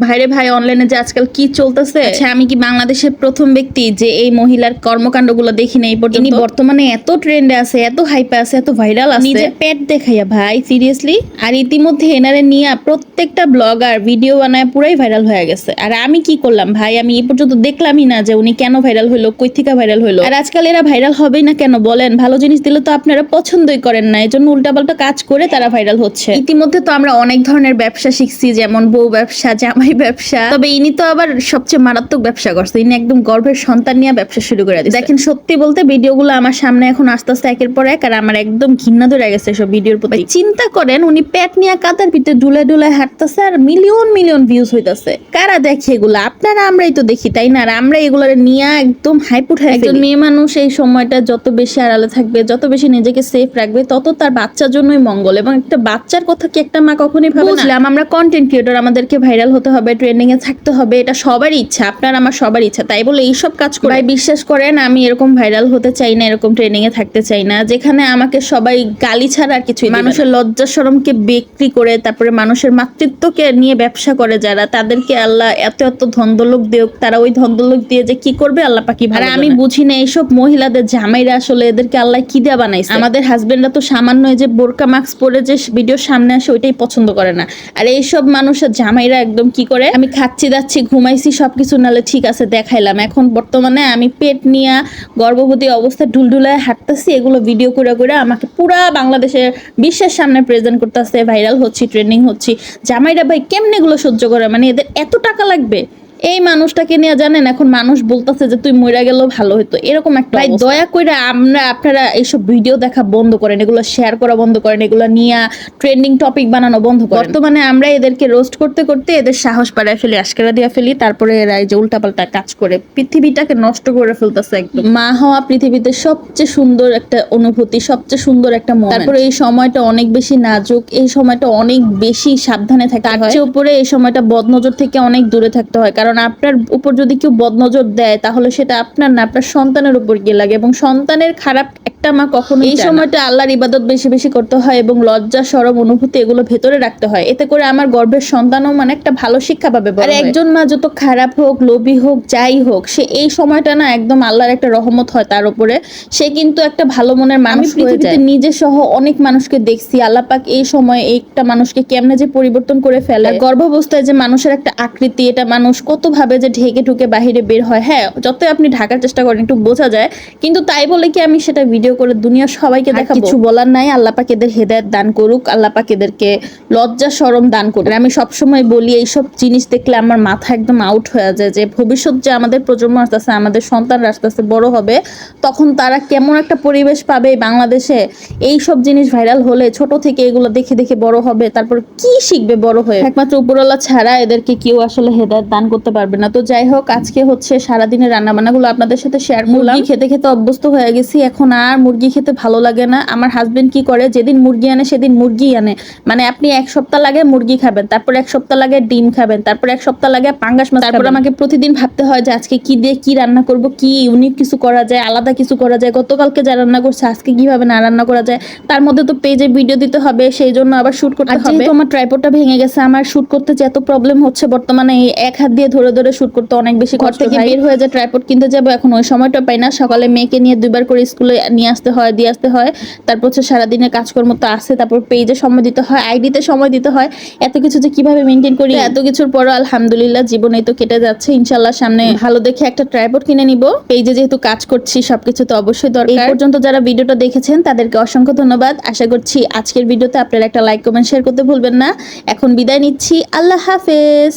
ভাইরে ভাই, অনলাইনে যে আজকাল কি চলতেছে। আচ্ছা, আমি কি বাংলাদেশের প্রথম ব্যক্তি যে এই মহিলার কর্মকাণ্ডগুলো দেখি না এই পর্যন্ত। ইনি বর্তমানে এত ট্রেন্ডে আছে, এত হাইপে আছে, এত ভাইরাল আছে, নিজের পেট দেখাইয়া ভাই, সিরিয়াসলি। আর ইতিমধ্যে এনারে নিয়ে প্রত্যেকটা ব্লগার ভিডিও বানায় পুরাই ভাইরাল হয়ে গেছে। আর আমি কি করলাম ভাই, আমি এই পর্যন্ত দেখলামই না যে উনি কেন ভাইরাল হইলো, কই থেকে ভাইরাল হইলো। আর আজকাল এরা ভাইরাল হবেই না কেন বলেন? ভালো জিনিস দিলে তো আপনারা পছন্দই করেন না, এজন্য উল্টাপাল্টা কাজ করে তারা ভাইরাল হচ্ছে। ইতিমধ্যে তো আমরা অনেক ধরনের ব্যবসা শিখছি, যেমন বউ ব্যবসা, জামাই ব্যবসা। তবে ইনি তো আবার সবচেয়ে মারাত্মক ব্যবসা করছে। ইনি একদম গর্ভের সন্তান নিয়ে ব্যবসা শুরু করে দিয়েছে। দেখেন, সত্যি বলতে ভিডিওগুলো আমার সামনে এখন আস্তে আস্তে একের পর এক, আর আমার একদম ঘৃণা ধরে গেছে সব ভিডিওর প্রতি। চিন্তা করেন, উনি পেট নিয়ে কাদার ভিতরে ডুলে ডুলে হাঁটতেছে আর মিলিয়ন মিলিয়ন ভিউজ হইতাছে। কারা দেখে এগুলো? আপনারা, আমরাই তো দেখি, তাই না? আর আমরা এগুলো নিয়ে একদম হাইপ উঠাই। একজন মেয়ে মানুষ এই সময়টা যত বেশি আড়ালে থাকবে, যত বেশি নিজেকে সেফ রাখবে, তত তার বাচ্চার জন্যই মঙ্গল। এবং একটা বাচ্চার কথা কি একটা মা কখনোই ভাবে না? বুঝলাম, আমরা কন্টেন্ট ক্রিয়েটর, আমাদেরকে ভাইরাল হতে হবে, ট্রেন্ডিং এ থাকতে হবে, এটা সবারই ইচ্ছা, আপনার আমার সবার ইচ্ছা। তাই বলে এইসব কাজ করে ভাই, বিশ্বাস করেন আমি এরকম ভাইরাল হতে চাই না, এরকম ট্রেন্ডিং এ থাকতে চাই না, যেখানে আমাকে সবাই গালি ছাড়া আর কিছুই। মানুষের লজ্জা শরমকে বিক্রি করে, তারপরে মানুষের মাতৃত্বকে নিয়ে ব্যবসা করে যারা, তাদেরকে আল্লাহ এত এত ধন্দলোক দিওক। তারা ওই ধন্দলোক দিয়ে যে কি করবে আল্লাহ পাকি ভালো। আর আমি বুঝি না এইসব মহিলাদের জামাইরা আসলে এদেরকে আল্লাহ কি দেয়া বানাইছে। আমাদের হাজবেন্ডরা তো সামান্য যে বোরকা মাস্ক পরে যে ভিডিওর সামনে আসে ওইটাই পছন্দ করে না। আর এইসব মানুষের জামাইরা একদম কি করে, আমি খাচ্ছি যাচ্ছি ঘুমাইছি সবকিছু নালে ঠিক আছে দেখাইলাম, এখন বর্তমানে আমি পেট নিয়ে গর্ভবতী অবস্থায় ঢুলঢুলায় হাঁটতেছি, এগুলো ভিডিও করে করে আমাকে পুরা বাংলাদেশের বিশ্বের সামনে প্রেজেন্ট করতেছে, ভাইরাল হচ্ছি, ট্রেন্ডিং হচ্ছি। জামাইরা ভাই কেমনে এগুলো সহ্য করে? মানে এদের এত টাকা লাগবে? এই মানুষটাকে নিয়ে জানেন এখন মানুষ বলতেছে যে তুই মরে গেলেও ভালো হতো, এরকম একটা। ভাই দয়া করে আপনারা এইসব ভিডিও দেখা বন্ধ করেন, এগুলো শেয়ার করা বন্ধ করেন, এগুলো নিয়ে ট্রেন্ডিং টপিক বানানো বন্ধ করেন। বর্তমানে আমরা এদেরকে রোস্ট করতে করতে এদের সাহস বাড়ায় ফেলি, আশকারা দিয়ে ফেলি, তারপরে এরা এই যে উল্টাপাল্টা কাজ করে পৃথিবীটাকে নষ্ট করে ফেলতেছে একদম। মা হওয়া পৃথিবীতে সবচেয়ে সুন্দর একটা অনুভূতি, সবচেয়ে সুন্দর একটা মোমেন্ট। তারপরে এই সময়টা অনেক বেশি নাজুক, এই সময়টা অনেক বেশি সাবধানে থাকতে হয়। তার উপরে এই সময়টা বদনজর থেকে অনেক দূরে থাকতে হয়, কারণ আপনার উপর যদি কেউ বদনজর দেয় তাহলে সেটা আপনার না, আপনার সন্তানের উপর গিয়ে লাগে। এবং সন্তানের খারাপ একটা মা কখনো এই সময়টা আল্লাহর ইবাদত বেশি বেশি করতে হয় এবং লজ্জা শরম অনুভূতি এগুলো ভেতরে রাখতে হয়। এতে করে আমার গর্ভের সন্তানও মানে একটা ভালো শিক্ষা পাবে। আর একজন মা যত খারাপ হোক, লোভী হোক, যাই হোক, সে এই সময়টা না একদম আল্লাহর একটা রহমত হয় তার উপরে। সে কিন্তু একটা ভালো মনের মানুষ হয়ে যায়। নিজে সহ অনেক মানুষকে দেখছি, আল্লাহ পাক এই সময় একটা মানুষকে কেমনে যে পরিবর্তন করে ফেলে। গর্ভাবস্থায় যে মানুষের একটা আকৃতি, এটা মানুষ কত ভাবে যে ঢেকে ঢুকে বাহিরে বের হয়। হ্যাঁ, যতই আপনি ঢাকার চেষ্টা করেন একটু বোঝা যায়, কিন্তু তাই বলে কি আমি সেটা ভিডিও করে দুনিয়ার সবাইকে দেখাবো? কিছু বলার নাই। আল্লাহ পাক এদের হেদায়েত দান করুক, আল্লাহ পাক এদেরকে লজ্জা শরম দান করুক। আমি সবসময় বলি, এইসব জিনিস দেখলে আমার মাথা একদম আউট হয়ে যায় যে ভবিষ্যৎ যে আমাদের প্রজন্ম আসতেছে, আমাদের সন্তানরা আসতেছে, বড় হবে, তখন তারা কেমন একটা পরিবেশ পাবে বাংলাদেশে। এই সব জিনিস ভাইরাল হলে ছোট থেকে এগুলো দেখে দেখে বড় হবে, তারপর কি শিখবে বড় হয়ে? একমাত্র উপরওয়ালা ছাড়া এদেরকে কেউ আসলে হেদায়েত দান করতে পারবে না। তো যাই হোক, আজকে হচ্ছে সারাদিনের রান্নাবান্নাগুলো আপনাদের সাথে শেয়ার করলাম। খেতে খেতে অভ্যস্ত হয়ে গেছি, এখন আর মুরগি খেতে ভালো লাগে না। আমার হাজবেন্ড কি করে, যেদিন মুরগি আনে সেদিন মুরগি আনে। মানে আপনি এক সপ্তাহ লাগে মুরগি খাবেন, তারপর এক সপ্তাহ লাগে ডিম খাবেন, তারপর এক সপ্তাহ লাগে পাঙ্গাস মাছ, তারপর আমাকে প্রতিদিন ভাবতে হয় যে আজকে কি দিয়ে কি রান্না করব, কি ইউনিক কিছু করা যায়, আলাদা কিছু করা যায়। গতকালকে যা রান্না করছে আজকে কিভাবে না রান্না করা যায়, তার মধ্যে তো পেজে ভিডিও দিতে হবে, সেই জন্য আবার শুট করতে হবে। তোমার ট্রাইপডটা ভেঙে গেছে, আমার শুট করতে যে এত প্রবলেম হচ্ছে বর্তমানে, এই এক হাত দিয়ে ধরে ধরে শুট করতে অনেক বেশি কষ্ট। থেকে বের হয়ে যায় ট্রাইপড কিনতে যাবো, এখন ওই সময়টা পাই না। সকালে মেয়েকে নিয়ে 2বার করে স্কুলে নিয়ে আসতে হয়, দিয়ে আসতে হয়, তারপর হচ্ছে সারাদিনের কাজকর্ম তো আছে, তারপর পেজে সময় দিতে হয়, আইডিতে সময় দিতে হয়, এত কিছু যে কিভাবে মেনটেন করি। এত কিছুর পরও আলহামদুলিল্লাহ জীবনে তো কেটে যাচ্ছে। ইনশাল্লাহ সামনে ভালো দেখে একটা ট্রাইপড কিনে নিব। পেজে যেহেতু কাজ করছি, সবকিছু তো অবশ্যই দরকার। এই পর্যন্ত যারা ভিডিওটা দেখেছেন তাদেরকে অসংখ্য ধন্যবাদ। আশা করছি আজকের ভিডিওতে আপনারা একটা লাইক কমেন্ট শেয়ার করতে ভুলবেন না। এখন বিদায় নিচ্ছি, আল্লাহ হাফেজ।